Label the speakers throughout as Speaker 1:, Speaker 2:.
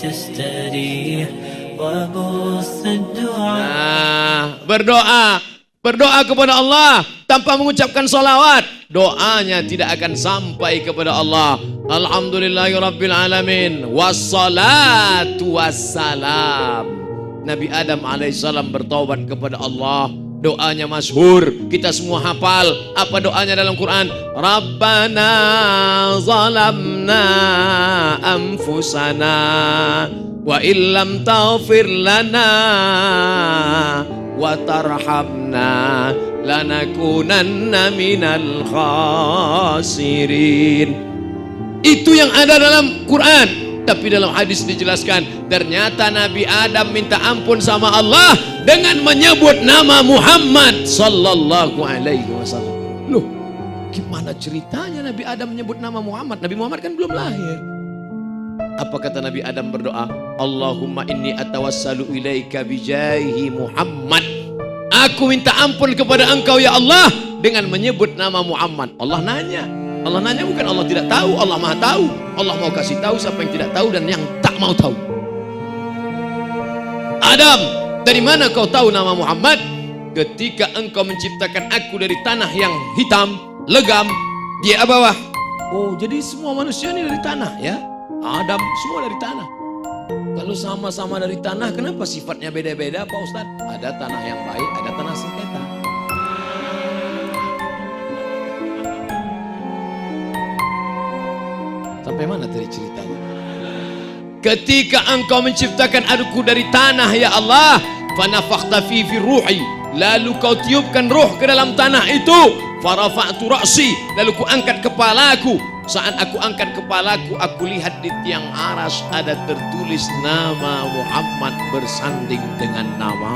Speaker 1: تستريح وبث الدعاء.
Speaker 2: Berdoa kepada Allah tanpa mengucapkan salawat, doanya tidak akan sampai kepada Allah. Alhamdulillahirabbil alamin wassalatu wassalam. Nabi Adam alaihissalam bertaubat kepada Allah. Doanya masyhur, kita semua hafal. Apa doanya dalam Quran? Rabbana zalamna anfusana wa illam taghfir lana wa tarhamna lanakunanna minal khasirin. Itu yang ada dalam Quran. Tapi dalam hadis dijelaskan, ternyata Nabi Adam minta ampun sama Allah dengan menyebut nama Muhammad sallallahu alaihi wasallam. Loh, gimana ceritanya Nabi Adam menyebut nama Muhammad? Nabi Muhammad kan belum lahir. Apa kata Nabi Adam berdoa? Allahumma inni atawassalu ilaika bijahi Muhammad. Aku minta ampun kepada engkau ya Allah dengan menyebut nama Muhammad. Allah nanya bukan Allah tidak tahu, Allah maha tahu. Allah mau kasih tahu siapa yang tidak tahu dan yang tak mau tahu. Adam, dari mana kau tahu nama Muhammad? Ketika engkau menciptakan aku dari tanah yang hitam, legam, di bawah. Oh, jadi semua manusia ini dari tanah ya? Adam semua dari tanah. Kalau sama-sama dari tanah, kenapa sifatnya beda-beda Pak Ustadz? Ada tanah yang baik, ada tanah sengketa. Sampai mana tadi ceritanya? Ketika engkau menciptakan aku dari tanah ya Allah, fanafakhta fi ruhi, lalu kau tiupkan ruh ke dalam tanah itu, farafa'tu ra'si, lalu ku angkat kepalaku. Saat aku angkat kepalaku, aku lihat di tiang aras ada tertulis nama Muhammad bersanding dengan nama.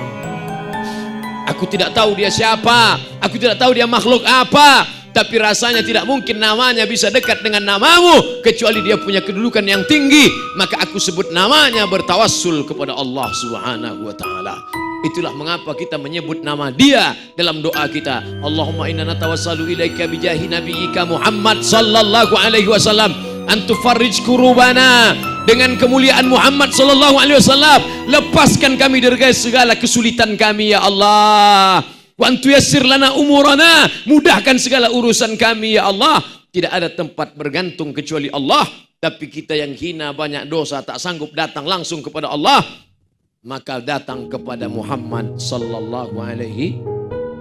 Speaker 2: Aku tidak tahu dia siapa, aku tidak tahu dia makhluk apa, tapi rasanya tidak mungkin namanya bisa dekat dengan namamu kecuali dia punya kedudukan yang tinggi. Maka aku sebut namanya bertawassul kepada Allah Subhanahu wa taala. Itulah mengapa kita menyebut nama dia dalam doa kita. Allahumma inna natawassalu ilaika bijahi nabiyyika Muhammad sallallahu alaihi wasallam an tufarrij kurubana. Dengan kemuliaan Muhammad sallallahu alaihi wasallam, lepaskan kami dari segala kesulitan kami ya Allah. Wa antu yassir lana umurana, mudahkan segala urusan kami ya Allah. Tidak ada tempat bergantung kecuali Allah, tapi kita yang hina banyak dosa tak sanggup datang langsung kepada Allah, maka datang kepada Muhammad sallallahu alaihi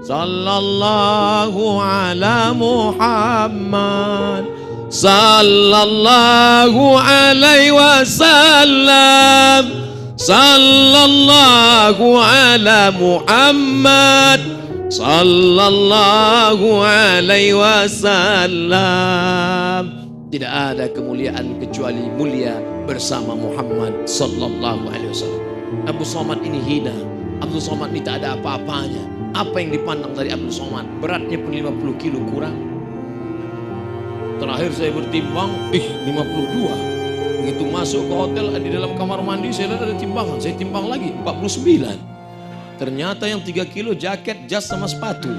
Speaker 2: sallallahu ala Muhammad sallallahu alaihi wasallam sallallahu ala Muhammad sallallahu alaihi wasallam. Tidak ada kemuliaan kecuali mulia bersama Muhammad sallallahu alaihi wasallam. Abdul Somad ini hina. Abdul Somad ini tak ada apa-apanya. Apa yang dipandang dari Abdul Somad? Beratnya pun 50 kilo kurang. Terakhir saya bertimbang, 52. Begitu masuk ke hotel, di dalam kamar mandi saya lihat ada timbangan. Saya timbang lagi, 49. Ternyata yang 3 kilo jaket, jas sama sepatu.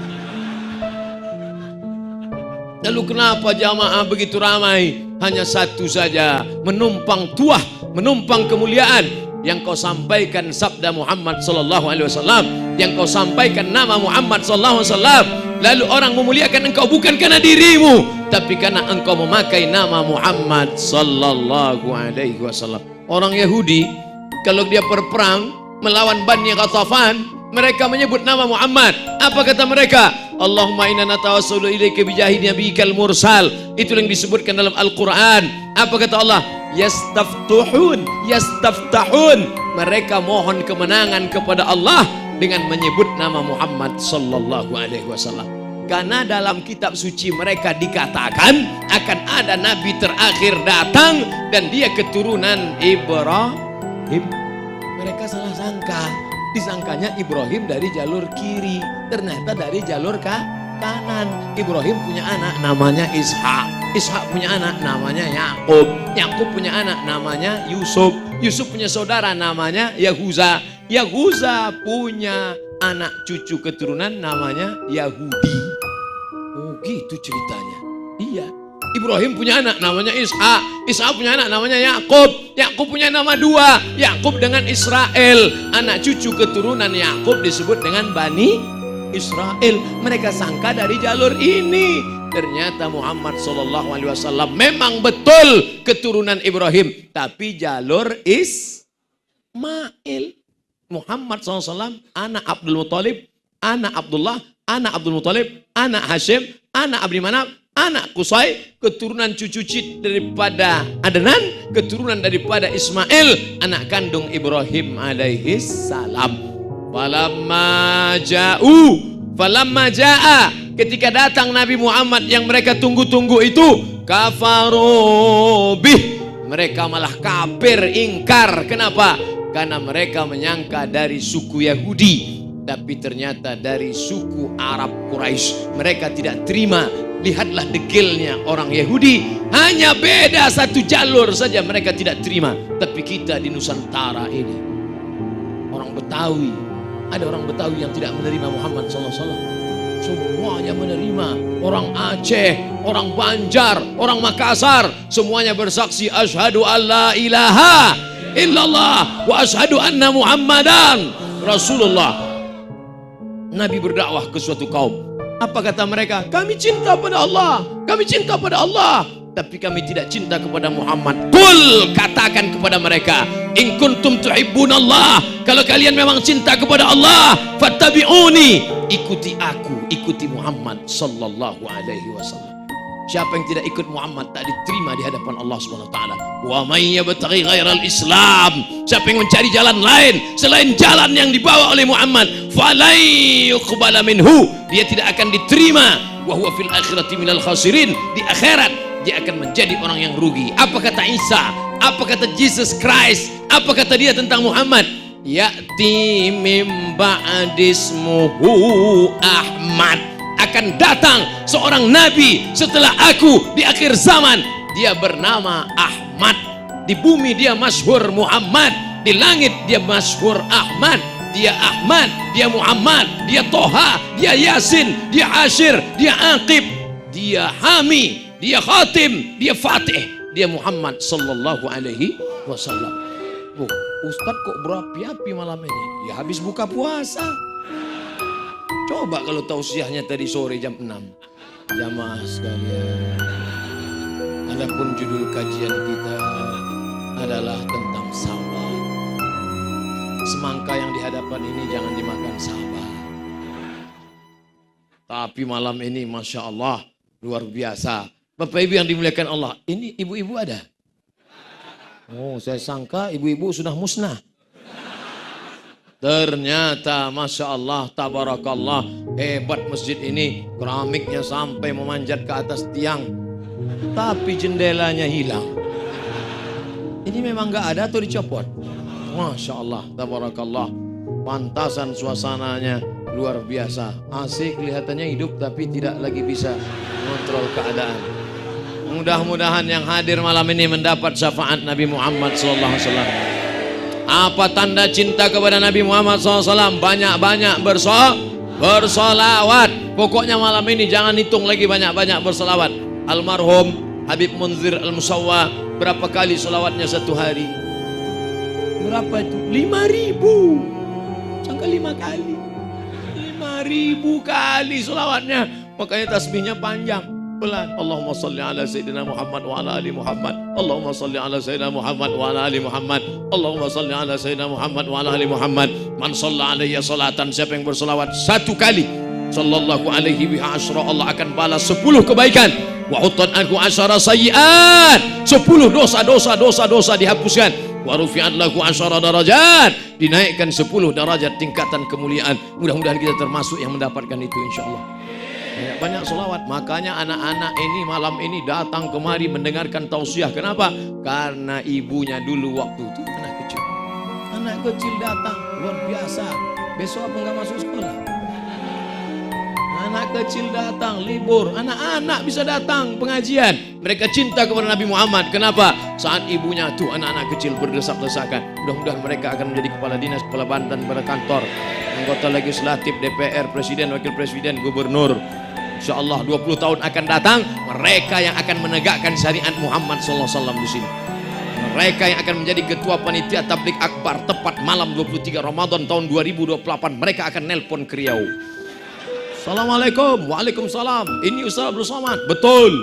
Speaker 2: Lalu kenapa jamaah begitu ramai? Hanya satu saja, menumpang tuah, menumpang kemuliaan. Yang kau sampaikan sabda Muhammad sallallahu alaihi wasallam, yang kau sampaikan nama Muhammad sallallahu alaihi wasallam, lalu orang memuliakan engkau bukan karena dirimu, tapi karena engkau memakai nama Muhammad sallallahu alaihi wasallam. Orang Yahudi kalau dia berperang melawan Bani Ghatafan, mereka menyebut nama Muhammad. Apa kata mereka? Allahumma inna natawassalu ilaika bijahi nabiyyikal mursal. Itu yang disebutkan dalam Al-Quran. Apa kata Allah? Yastaftahun. Mereka mohon kemenangan kepada Allah dengan menyebut nama Muhammad sallallahu alaihi wasallam. Karena dalam kitab suci mereka dikatakan akan ada nabi terakhir datang dan dia keturunan Ibrahim. Mereka salah sangka. Disangkanya Ibrahim dari jalur kiri, ternyata dari jalur kanan. Ibrahim punya anak namanya Ishak. Ishak punya anak namanya Yakub. Yakub punya anak namanya Yusuf. Yusuf punya saudara namanya Yahuza. Yahuza punya anak cucu keturunan namanya Yahudi. Oh gitu ceritanya. Iya. Ibrahim punya anak namanya Ishak. Ishak punya anak namanya Yakub. Yakub punya nama dua, Yakub dengan Israel. Anak cucu keturunan Yakub disebut dengan Bani Israel. Mereka sangka dari jalur ini. Ternyata Muhammad SAW memang betul keturunan Ibrahim, tapi jalur Ismail. Muhammad SAW anak Abdul Muthalib, anak Abdullah, anak Abdul Muthalib, anak Hashim, anak Abdi Manaf, anak Qusay, keturunan cucu daripada Adnan, keturunan daripada Ismail, anak kandung Ibrahim alaihi salam. Falamma jaa, ketika datang Nabi Muhammad yang mereka tunggu-tunggu itu, kafaru bih, mereka malah kafir, ingkar. Kenapa? Karena mereka menyangka dari suku Yahudi, tapi ternyata dari suku Arab Quraisy. Mereka tidak terima. Lihatlah degilnya orang Yahudi, hanya beda satu jalur saja mereka tidak terima. Tapi kita di Nusantara ini, orang Betawi, ada orang Betawi yang tidak menerima Muhammad SAW. Semuanya menerima. Orang Aceh, orang Banjar, orang Makassar, semuanya bersaksi asyhadu alla ilaha illallah wa asyhadu anna Muhammadan Rasulullah. Nabi berdakwah ke suatu kaum. Apa kata mereka? Kami cinta pada Allah, kami cinta pada Allah, tapi kami tidak cinta kepada Muhammad. Qul, katakan kepada mereka, in kuntum tuhibbunallah, kalau kalian memang cinta kepada Allah, fattabi'uni, ikuti aku, ikuti Muhammad sallallahu alaihi wasallam. Siapa yang tidak ikut Muhammad tak diterima di hadapan Allah Subhanahu wa taala. Wa may yabtaghi ghairal Islam, siapa yang mencari jalan lain selain jalan yang dibawa oleh Muhammad, falai yuqbala minhu, dia tidak akan diterima. Wa huwa fil akhirati minal khasirin, di akhirat dia akan menjadi orang yang rugi. Apa kata Isa? Apa kata Jesus Christ? Apa kata dia tentang Muhammad? Ya'ti mim ba'dismuhu Ahmad, akan datang seorang nabi setelah aku di akhir zaman, dia bernama Ahmad. Di bumi dia masyhur Muhammad, di langit dia masyhur Ahmad. Dia Ahmad, dia Muhammad, dia Toha, dia Yasin, dia Ashir, dia Aqib, dia Hami, dia Khatim, dia Fatih, dia Muhammad sallallahu alaihi wasallam. Ustaz kok berapi-api malam ini? Ya habis buka puasa. Coba kalau tausiahnya tadi sore jam 6. Jamaah sekalian, adapun judul kajian kita adalah tentang sabar. Semangka yang di hadapan ini jangan dimakan sabar. Tapi malam ini Masya Allah luar biasa. Bapak Ibu yang dimuliakan Allah, ini ibu-ibu ada? Oh, saya sangka ibu-ibu sudah musnah. Ternyata Masya Allah, tabarakallah, hebat masjid ini. Keramiknya sampai memanjat ke atas tiang, tapi jendelanya hilang. Ini memang gak ada atau dicopot? Masya Allah, tabarakallah. Pantasan suasananya luar biasa. AC kelihatannya hidup tapi tidak lagi bisa mengontrol keadaan. Mudah-mudahan yang hadir malam ini mendapat syafaat Nabi Muhammad SAW. Apa tanda cinta kepada Nabi Muhammad SAW? Banyak-banyak bersolawat. Pokoknya malam ini jangan hitung lagi banyak-banyak bersolawat. Almarhum Habib Munzir Al-Musawwa, berapa kali solawatnya satu hari? Berapa itu? 5.000. Sangka 5 kali. 5.000 kali solawatnya. Makanya tasbihnya panjang. Pelan. Allahumma salli ala Sayyidina Muhammad wa ala ali Muhammad. Allahumma salli ala Sayyidina Muhammad wa ala ali Muhammad. Allahumma salli ala Sayyidina Muhammad wa ala ali Muhammad. Man shalla alaihi salatan, siapa yang bersolawat satu kali, sallallahu alaihi biha asyra, Allah akan balas 10 kebaikan. Wa hutan anhu asyara sayyi'at, 10 dosa-dosa dihapuskan. Wa rufi'at lahu asyara darajat, dinaikkan 10 derajat tingkatan kemuliaan. Mudah-mudahan kita termasuk yang mendapatkan itu insyaallah. Banyak solawat. Makanya anak-anak ini malam ini datang kemari mendengarkan tausiah. Kenapa? Karena ibunya dulu waktu itu anak kecil. Anak kecil datang, luar biasa. Besok apa nggak masuk sekolah? Anak kecil datang, libur. Anak-anak bisa datang pengajian. Mereka cinta kepada Nabi Muhammad. Kenapa? Saat ibunya tuh anak-anak kecil berdesak-desakan. Mudah-mudahan mereka akan menjadi kepala dinas, kepala Banten, pada kantor, anggota legislatif, DPR, presiden, wakil presiden, gubernur. InsyaAllah 20 tahun akan datang, mereka yang akan menegakkan syariat Muhammad SAW di sini. Mereka yang akan menjadi ketua panitia tabligh akbar tepat malam 23 Ramadan tahun 2028. Mereka akan nelpon ke Riau. Assalamualaikum. Waalaikumsalam. Ini Ustaz Abdul Somad. Betul.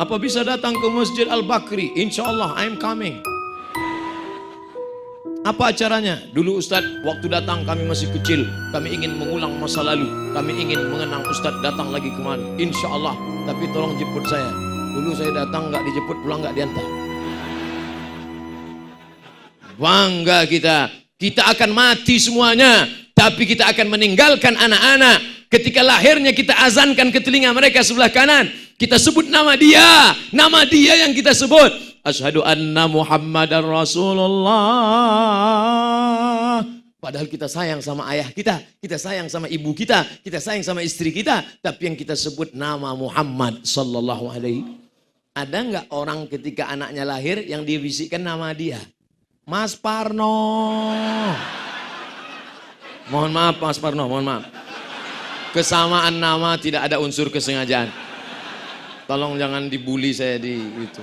Speaker 2: Apa bisa datang ke Masjid Al-Bakri? InsyaAllah I am coming. Apa acaranya? Dulu Ustaz, waktu datang kami masih kecil. Kami ingin mengulang masa lalu. Kami ingin mengenang Ustaz datang lagi kemari. Insya Allah. Tapi tolong jemput saya. Dulu saya datang nggak dijemput, pulang nggak diantar. Bangga kita. Kita akan mati semuanya. Tapi kita akan meninggalkan anak-anak. Ketika lahirnya kita azankan ke telinga mereka sebelah kanan. Kita sebut nama dia. Nama dia yang kita sebut. Asyhadu anna Muhammadar Rasulullah. Padahal kita sayang sama ayah kita sayang sama ibu kita sayang sama istri kita, tapi yang kita sebut nama Muhammad sallallahu alaihi. Ada nggak orang ketika anaknya lahir yang dibisikkan nama dia? Mas Parno. Mohon maaf Mas Parno, mohon maaf. Kesamaan nama tidak ada unsur kesengajaan. Tolong jangan dibully saya di itu.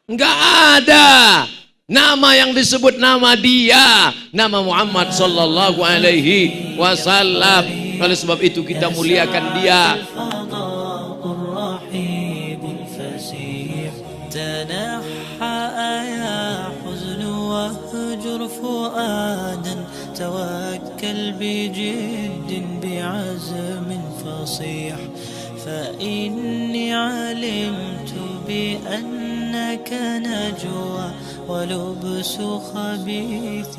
Speaker 2: Enggak ada nama yang disebut nama dia, nama Muhammad sallallahu alaihi wasallam. Oleh sebab itu kita muliakan dia.
Speaker 1: توكل بجد بعزم فصيح فإني علمت بأنك نجوى ولبس خبيث